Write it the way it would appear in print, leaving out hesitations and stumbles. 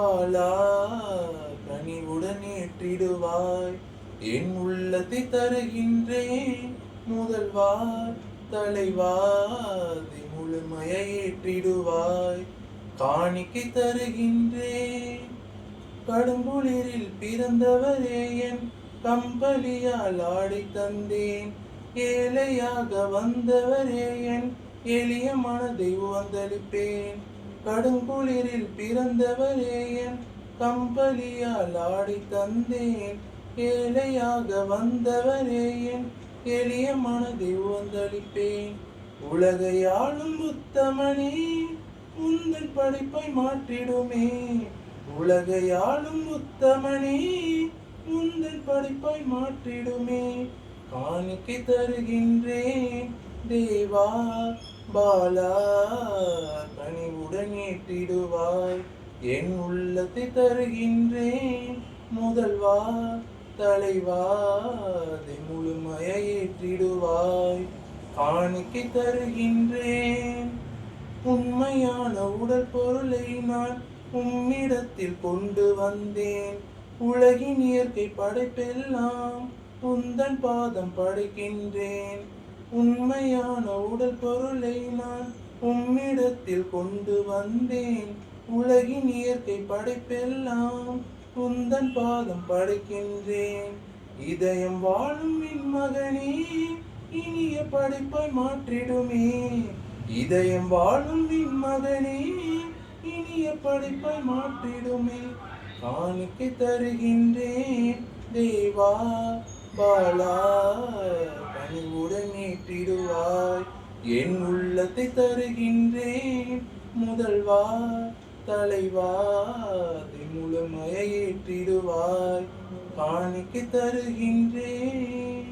பாலா கனிவுடன் ஏற்றிடுவாய். என் உள்ளத்தை தருகின்றேன் முதல்வா தலைவா, முழுமையை ஏற்றிடுவாய். காணிக்கை தருகின்றேன் கடுங்குளிரில் பிறந்தவரே, என் கம்பளியால் ஆடை தந்தேன். ஏழையாக வந்தவரே, என் எளிய மனதை உவந்தளிப்பேன். கடுங்குளிரில் பிறந்தவரே, என் கம்பளியால் ஆடை தந்தேன். ஏழையாக வந்தவரே, என் எளிய மனதை உவந்தளிப்பேன். உலகை ஆளும் உத்தமனே, உந்தன் படைப்பை மாற்றிடுமே. உலகை ஆளும் உத்தமனே, உந்தன் படைப்பை மாற்றிடுமே. காணிக்கை தருகின்றேன் தேவா பாலா, கனிவுடன் ஏற்றிடுவாய். என் உள்ளத்தை தருகின்றேன் முதல்வா தலைவா, முழுமையை ஏற்றிடுவாய். காணிக்கை தருகின்றேன் உண்மையான உடல் பொருளை நான் உம்மிடத்தில் கொண்டு வந்தேன். உலகின் இயற்கை படைப்பெல்லாம் உந்தன் பாதம் படைக்கின்றேன். உண்மையான உடல் பொருளை நான் உம்மிடத்தில் கொண்டு வந்தேன். உலகின் இயற்கை படைப்பெல்லாம் உந்தன் பாதம் படைக்கின்றேன். இதயம் வாழும் என் மகனே, இனிய படைப்பை மாற்றிடுமே. இதயம் வாழும் என் மகனே, இனிய படைப்பை மாற்றிடுமே. காணிக்கை தருகின்றேன் தேவா பாலா, கனிவுடன் ஏற்றிடுவாய். என் உள்ளத்தை தருகின்றேன் முதல்வா தலைவா, முழுமையை ஏற்றிடுவாய். காணிக்கை தருகின்றேன்.